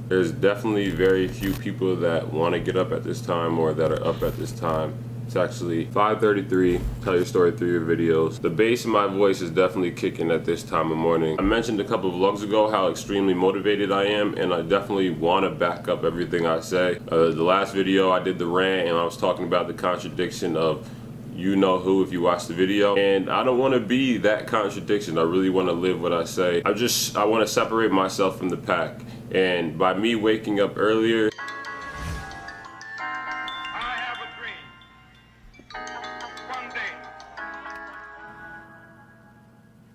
There's definitely very few people that want to get up at this time or that are up at this time. It's actually 5:33. Tell your story through your videos. The bass in my voice is definitely kicking at this time of morning. I mentioned a couple of vlogs ago how extremely motivated I am, and I definitely want to back up everything I say. The last video I did the rant, and I was talking about the contradiction of you know who if you watch the video, and I don't want to be that contradiction. I really want to live what I say. I want to separate myself from the pack, and by me waking up earlier,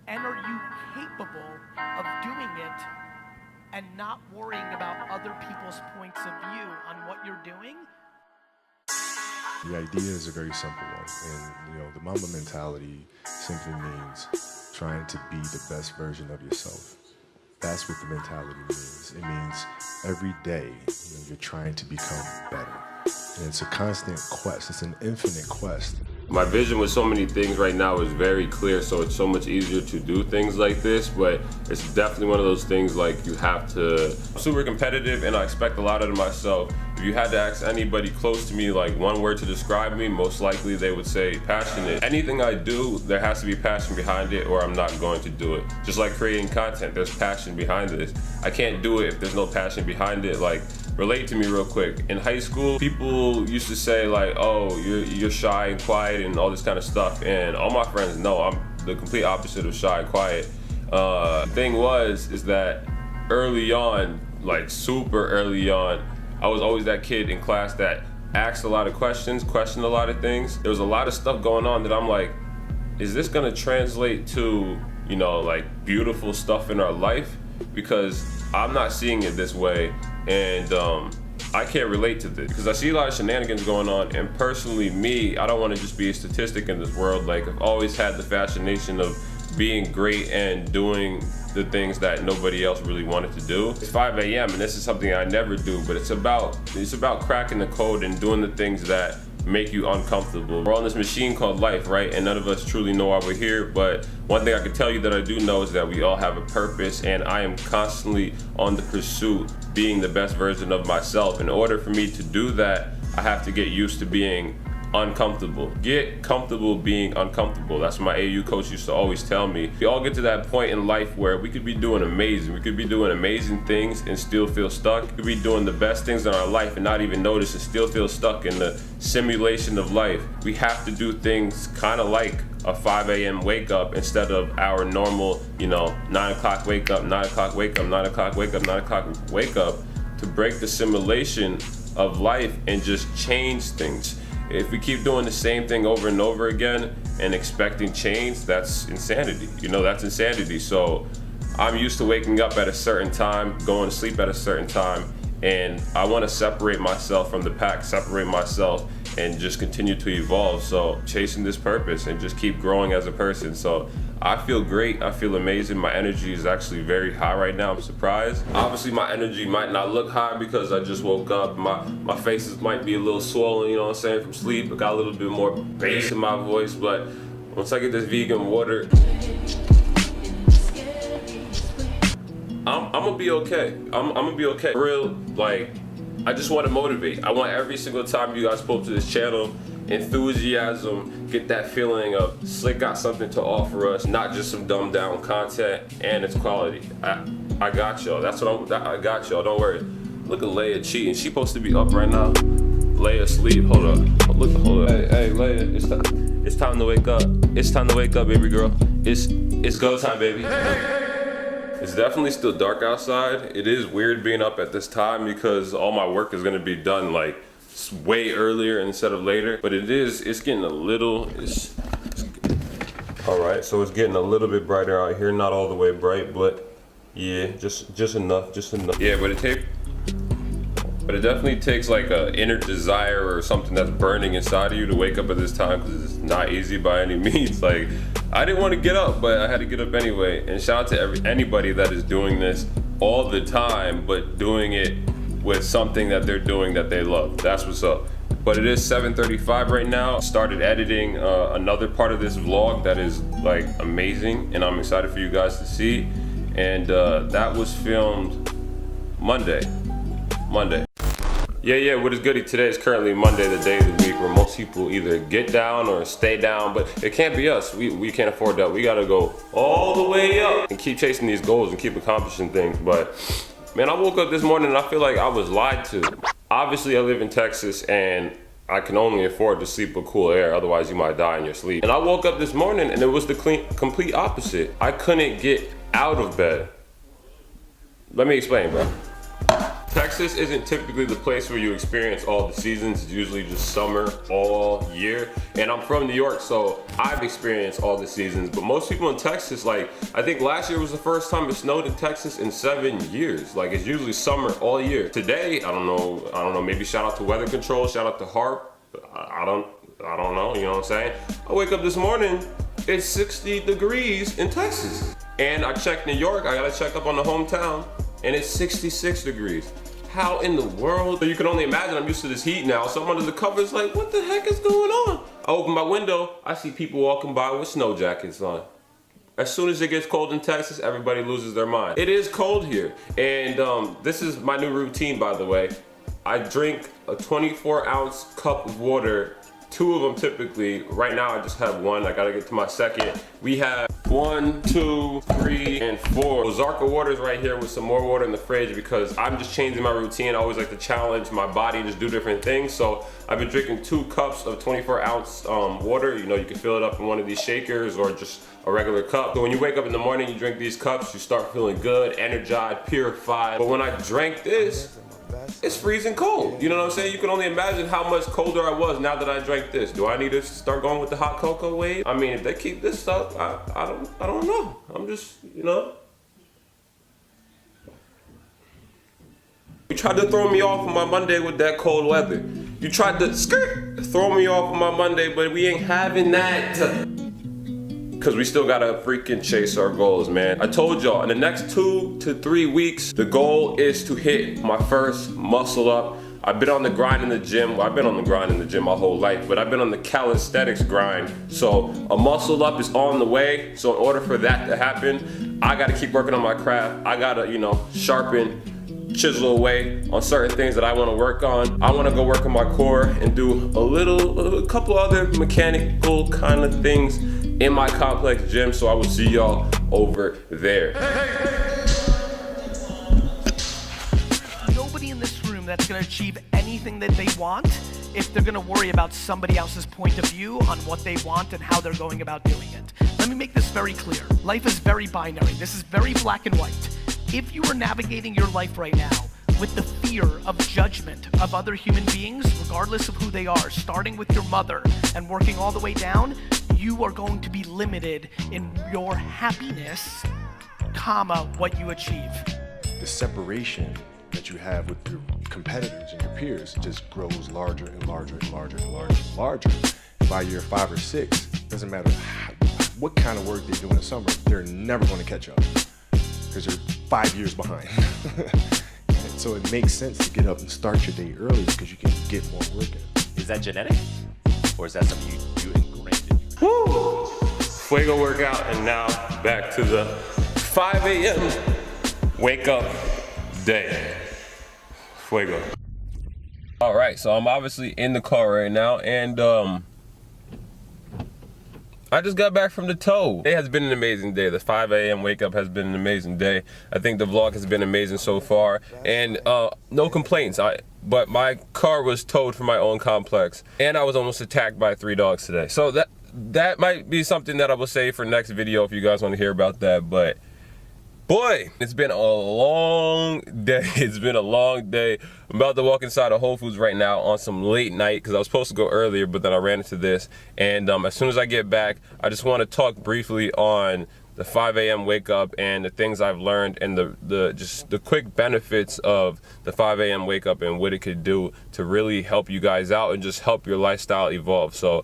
and are you capable of doing it and not worrying about other people's points of view on what you're doing? The idea is a very simple one, and the Mamba mentality simply means trying to be the best version of yourself. That's what the mentality means. It means every day you're trying to become better, and it's a constant quest. It's an infinite quest. My vision with so many things right now is very clear, so it's so much easier to do things like this, but it's definitely one of those things like you have to. I'm super competitive and I expect a lot out of myself. If you had to ask anybody close to me like one word to describe me, most likely they would say passionate. Anything I do, there has to be passion behind it or I'm not going to do it. Just like creating content, there's passion behind this. I can't do it if there's no passion behind it. Like, relate to me real quick. In high school, people used to say like, oh, you're shy and quiet and all this kind of stuff, and all my friends know I'm the complete opposite of shy and quiet. The thing is that early on, like super early on, I was always that kid in class that asked a lot of questions, questioned a lot of things. There was a lot of stuff going on that I'm like, is this gonna translate to, like beautiful stuff in our life? Because I'm not seeing it this way, and I can't relate to this because I see a lot of shenanigans going on, and personally me, I don't want to just be a statistic in this world. Like, I've always had the fascination of being great and doing the things that nobody else really wanted to do. It's 5 a.m. and this is something I never do, but it's about cracking the code and doing the things that make you uncomfortable. We're on this machine called life, right? And none of us truly know why we're here, but one thing I can tell you that I do know is that we all have a purpose, and I am constantly on the pursuit, being the best version of myself. In order for me to do that, I have to get used to being uncomfortable. Get comfortable being uncomfortable. That's what my AU coach used to always tell me. We all get to that point in life where we could be doing amazing. We could be doing amazing things and still feel stuck. We could be doing the best things in our life and not even notice and still feel stuck in the simulation of life. We have to do things kind of like a 5 a.m. wake up instead of our normal, 9 o'clock wake up, 9 o'clock wake up, 9 o'clock wake up, 9 o'clock wake up, to break the simulation of life and just change things. If we keep doing the same thing over and over again and expecting change, that's insanity. That's insanity. So I'm used to waking up at a certain time, going to sleep at a certain time, and I want to separate myself from the pack, separate myself, and just continue to evolve. So chasing this purpose and just keep growing as a person. So I feel great, I feel amazing. My energy is actually very high right now. I'm surprised. Obviously my energy might not look high because I just woke up. My faces might be a little swollen, from sleep. I got a little bit more bass in my voice, but once I get this vegan water, I'm gonna be okay. I'm gonna be okay. For real, like, I just want to motivate. I want every single time you guys pull up to this channel, enthusiasm, get that feeling of Slick got something to offer us, not just some dumbed down content, and it's quality. I got y'all. I got y'all. Don't worry. Look at Leia cheating. She supposed to be up right now. Leia asleep. Hold up. Hold up. Hey, Leia, it's time to wake up. It's time to wake up, baby girl. It's go time, baby. It's definitely still dark outside. It is weird being up at this time because all my work is gonna be done like way earlier instead of later. But it's getting a little, all right, so it's getting a little bit brighter out here. Not all the way bright, but yeah, just enough. Yeah, but it definitely takes like a inner desire or something that's burning inside of you to wake up at this time, because it's not easy by any means. Like, I didn't want to get up, but I had to get up anyway. And shout out to anybody that is doing this all the time, but doing it with something that they're doing that they love. That's what's up. But it is 7:35 right now. Started editing another part of this vlog that is like amazing, and I'm excited for you guys to see. And that was filmed Monday. Monday. Yeah, what is goody? Today is currently Monday, the day of the week where most people either get down or stay down, but it can't be us. We can't afford that. We gotta go all the way up and keep chasing these goals and keep accomplishing things. But man, I woke up this morning and I feel like I was lied to. Obviously, I live in Texas and I can only afford to sleep with cool air, otherwise you might die in your sleep. And I woke up this morning and it was the complete opposite. I couldn't get out of bed. Let me explain, bro. Texas isn't typically the place where you experience all the seasons. It's usually just summer all year. And I'm from New York, so I've experienced all the seasons. But most people in Texas, like, I think last year was the first time it snowed in Texas in 7 years. Like, it's usually summer all year. Today, I don't know, maybe shout out to weather control, shout out to HARP. I don't know, you know what I'm saying? I wake up this morning, it's 60 degrees in Texas. And I checked New York, I gotta check up on the hometown, and it's 66 degrees. How in the world? So you can only imagine, I'm used to this heat now, so I'm under the covers like, what the heck is going on? I open my window, I see people walking by with snow jackets on. As soon as it gets cold in Texas, everybody loses their mind. It is cold here, and this is my new routine, by the way. I drink a 24-ounce cup of water, 2 of them typically. Right now I just have 1, I gotta get to my second. We have 1, 2, 3, and 4 Ozarka waters right here with some more water in the fridge because I'm just changing my routine. I always like to challenge my body and just do different things. So I've been drinking 2 cups of 24-ounce water. You know, you can fill it up in one of these shakers or just a regular cup. So when you wake up in the morning, you drink these cups, you start feeling good, energized, purified. But when I drank this, it's freezing cold. You know what I'm saying? You can only imagine how much colder I was now that I drank this. Do I need to start going with the hot cocoa wave? I mean, if they keep this up, I don't know. I'm just, you know. You tried to throw me off on my Monday with that cold weather. You tried to throw me off on my Monday, but we ain't having that. Cause we still gotta freaking chase our goals, man. I told y'all, in the next 2 to 3 weeks, the goal is to hit my first muscle up. I've been on the grind in the gym. Well, I've been on the grind in the gym my whole life, but I've been on the calisthenics grind. So a muscle up is on the way. So in order for that to happen, I gotta keep working on my craft. I gotta, you know, sharpen, chisel away on certain things that I want to work on. I want to go work on my core and do a couple other mechanical kind of things in my complex gym. So I will see y'all over there. Nobody in this room that's going to achieve anything that they want if they're going to worry about somebody else's point of view on what they want and how they're going about doing it. Let me make this very clear. Life is very binary. This is very black and white. If you are navigating your life right now with the fear of judgment of other human beings, regardless of who they are, starting with your mother and working all the way down, you are going to be limited in your happiness, comma, what you achieve. The separation that you have with your competitors and your peers just grows larger and larger and larger and larger and larger. By year 5 or 6, doesn't matter what kind of work they do in the summer, they're never going to catch up because they're 5 years behind. And so it makes sense to get up and start your day early because you can get more work in. Is that genetic? Or is that something you ingrained in you? Woo! Fuego workout, and now back to the 5 a.m. wake up day. Fuego. All right, so I'm obviously in the car right now, and I just got back from the tow. It has been an amazing day. The 5 a.m. wake up has been an amazing day. I think the vlog has been amazing so far, and no complaints. But my car was towed from my own complex, and I was almost attacked by 3 dogs today. So that might be something that I will save for next video if you guys want to hear about that. But boy, it's been a long day. It's been a long day. I'm about to walk inside of Whole Foods right now on some late night because I was supposed to go earlier, but then I ran into this. And as soon as I get back, I just want to talk briefly on the 5 a.m. wake up and the things I've learned and the quick benefits of the 5 a.m. wake up and what it could do to really help you guys out and just help your lifestyle evolve. So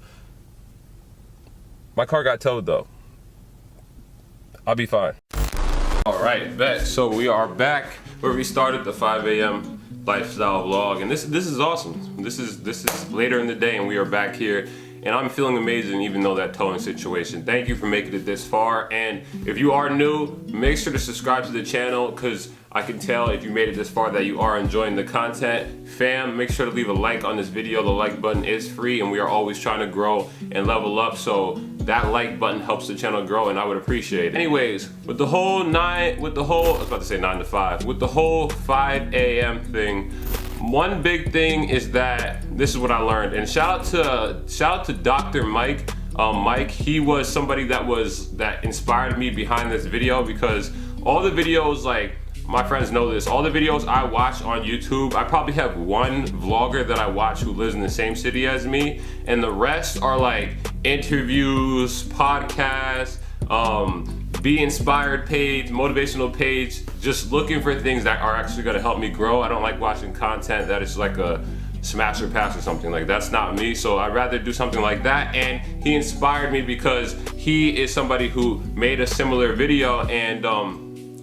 my car got towed though. I'll be fine. All right, bet. So we are back where we started the 5 a.m. lifestyle vlog, and this is awesome. This is later in the day, and we are back here. and I'm feeling amazing even though that towing situation. Thank you for making it this far, and if you are new, make sure to subscribe to the channel, because I can tell if you made it this far that you are enjoying the content. Fam, make sure to leave a like on this video. The like button is free, and we are always trying to grow and level up, so that like button helps the channel grow, and I would appreciate it. Anyways, with the whole 9 to 5, with the whole 5 a.m. thing, one big thing is that this is what I learned, and shout out to Dr. Mike. Mike, he was somebody that inspired me behind this video, because all the videos, like, my friends know this, all the videos I watch on YouTube, I probably have one vlogger that I watch who lives in the same city as me, and the rest are like interviews, podcasts, Be Inspired page, motivational page, just looking for things that are actually gonna help me grow. I don't like watching content that is like a smash or pass or something. Like, that's not me, so I'd rather do something like that. And he inspired me because he is somebody who made a similar video, and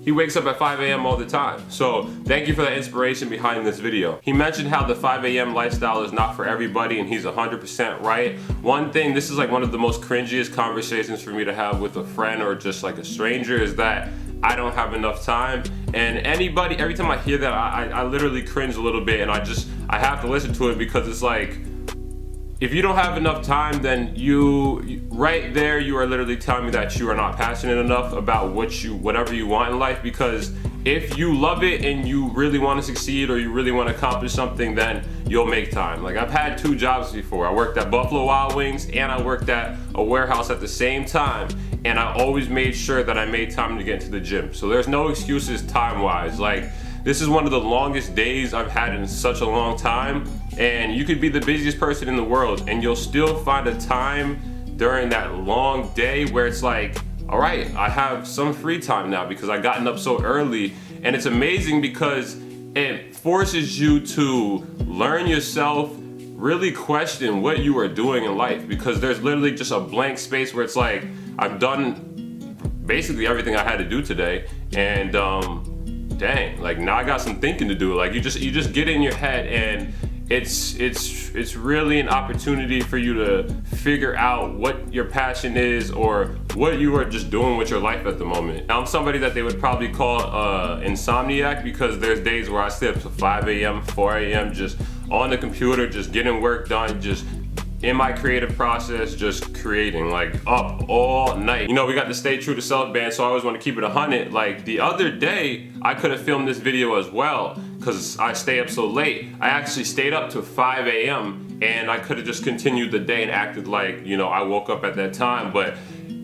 he wakes up at 5 a.m. all the time. So thank you for the inspiration behind this video. He mentioned how the 5 a.m. lifestyle is not for everybody, and he's 100% right. One thing, this is like one of the most cringiest conversations for me to have with a friend or just like a stranger, is that I don't have enough time. And every time I hear that, I literally cringe a little bit, and I have to listen to it, because it's like, if you don't have enough time, then right there, you are literally telling me that you are not passionate enough about whatever you want in life. Because if you love it and you really want to succeed, or you really want to accomplish something, then you'll make time. Like, I've had 2 jobs before. I worked at Buffalo Wild Wings, and I worked at a warehouse at the same time, and I always made sure that I made time to get into the gym. So there's no excuses time-wise. Like, this is one of the longest days I've had in such a long time, and you could be the busiest person in the world, and you'll still find a time during that long day where it's like, all right, I have some free time now because I gotten up so early. And it's amazing because it forces you to learn yourself, really question what you are doing in life, because there's literally just a blank space where it's like, I've done basically everything I had to do today, and dang, like, now I got some thinking to do. Like, you just get in your head, and it's really an opportunity for you to figure out what your passion is, or what you are just doing with your life at the moment. I'm somebody that they would probably call insomniac, because there's days where I stay up to 5 a.m., 4 a.m., just on the computer, just getting work done, just in my creative process, just creating, like, up all night. You know, we got the Stay True to Self band, so I always want to keep it 100. Like, the other day, I could have filmed this video as well, because I stay up so late. I actually stayed up to 5 a.m. and I could have just continued the day and acted like, you know, I woke up at that time, but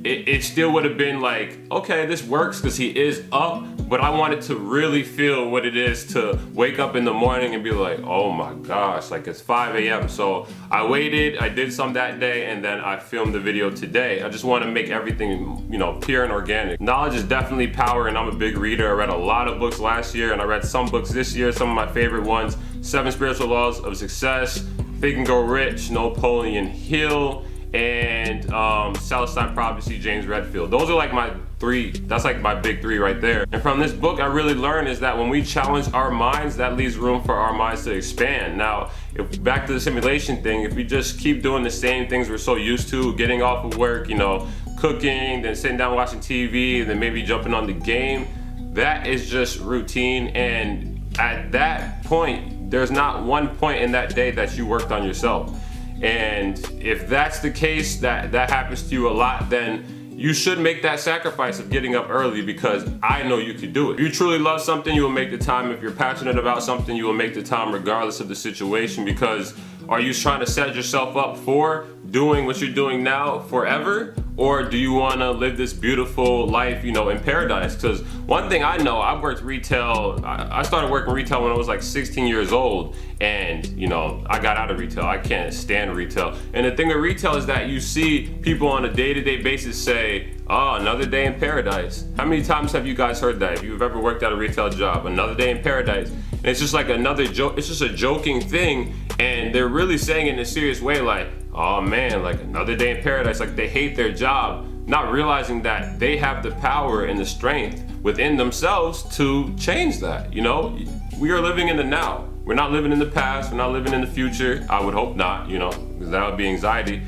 it still would have been like, okay, this works because he is up, but I wanted to really feel what it is to wake up in the morning and be like, oh my gosh, like, it's 5 a.m. So I waited, I did some that day, and then I filmed the video today. I just want to make everything, you know, pure and organic. Knowledge is definitely power, and I'm a big reader. I read a lot of books last year, and I read some books this year. Some of my favorite ones: 7 Spiritual Laws of Success, Think and Grow Rich, Napoleon Hill, and Celestine Prophecy, James Redfield. Those are like my 3, that's like my big 3 right there. And from this book, I really learned is that when we challenge our minds, that leaves room for our minds to expand. Now, if back to the simulation thing, if we just keep doing the same things we're so used to, getting off of work, you know, cooking, then sitting down watching TV, and then maybe jumping on the game, that is just routine. And at that point, there's not one point in that day that you worked on yourself. And if that's the case, that happens to you a lot, then you should make that sacrifice of getting up early, because I know you could do it. If you truly love something, you will make the time. If you're passionate about something, you will make the time regardless of the situation, because are you trying to set yourself up for doing what you're doing now forever? Or do you want to live this beautiful life, you know, in paradise? Because one thing I know, I've worked retail. I started working retail when I was like 16 years old, and you know, I got out of retail. I can't stand retail. And the thing with retail is that you see people on a day-to-day basis say, oh, another day in paradise. How many times have you guys heard that? If you've ever worked at a retail job, another day in paradise. And it's just like another joke. It's just a joking thing, and they're really saying it in a serious way, like, oh man, like another day in paradise. Like, they hate their job, not realizing that they have the power and the strength within themselves to change that. You know, we are living in the now. We're not living in the past. We're not living in the future. I would hope not, you know, because that would be anxiety.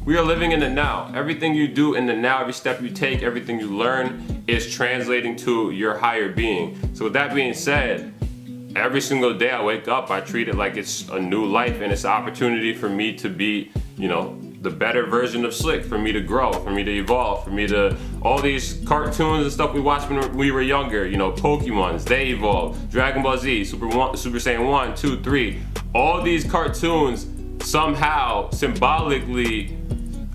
We are living in the now. Everything you do in the now, every step you take, everything you learn is translating to your higher being. So with that being said, every single day I wake up, I treat it like it's a new life, and it's an opportunity for me to be, you know, the better version of Slick, for me to grow, for me to evolve, for me to, all these cartoons and stuff we watched when we were younger, you know, Pokemons, they evolved, Dragon Ball Z, Super Saiyan 1, 2, 3, all these cartoons somehow symbolically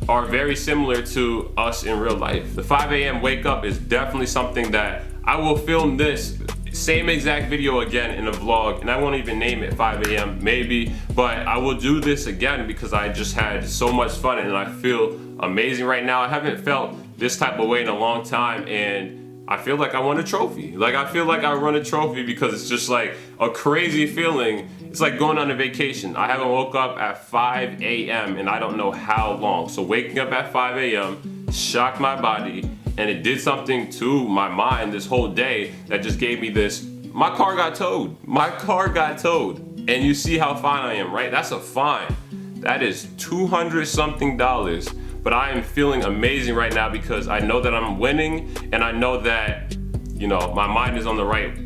are very similar to us in real life. The 5 a.m. wake up is definitely something that I will film this same exact video again in a vlog, and I won't even name it 5 a.m. maybe, but I will do this again because I just had so much fun and I feel amazing right now. I haven't felt this type of way in a long time, and I feel like I won a trophy. Like, I feel like I won a trophy because it's just like a crazy feeling. It's like going on a vacation. I haven't woke up at 5 a.m. and I don't know how long. So waking up at 5 a.m. shocked my body, and it did something to my mind this whole day that just gave me this. My car got towed. My car got towed. And you see how fine I am, right? That's a fine. That is $200 something. But I am feeling amazing right now because I know that I'm winning, and I know that, you know, my mind is on the right.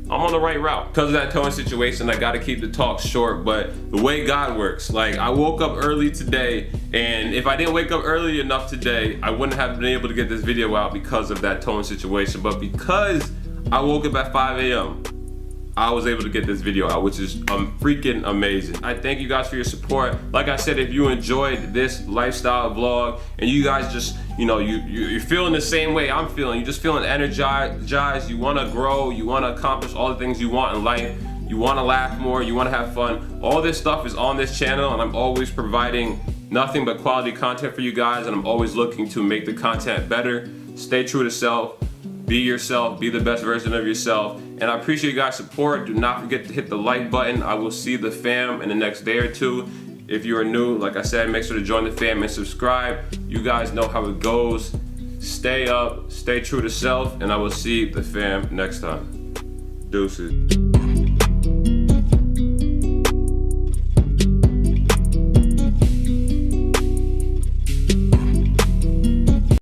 I'm on the right route. Because of that towing situation, I gotta keep the talk short, but the way God works, like, I woke up early today, and if I didn't wake up early enough today, I wouldn't have been able to get this video out because of that towing situation. But because I woke up at 5 a.m., I was able to get this video out, which is freaking amazing. I thank you guys for your support. Like I said, if you enjoyed this lifestyle vlog and you guys just, you know, you're feeling the same way I'm feeling, you're just feeling energized, you wanna grow, you wanna accomplish all the things you want in life, you wanna laugh more, you wanna have fun, all this stuff is on this channel, and I'm always providing nothing but quality content for you guys, and I'm always looking to make the content better. Stay true to self. Be yourself, be the best version of yourself. And I appreciate you guys' support. Do not forget to hit the like button. I will see the fam in the next day or two. If you are new, like I said, make sure to join the fam and subscribe. You guys know how it goes. Stay up, stay true to self, and I will see the fam next time. Deuces.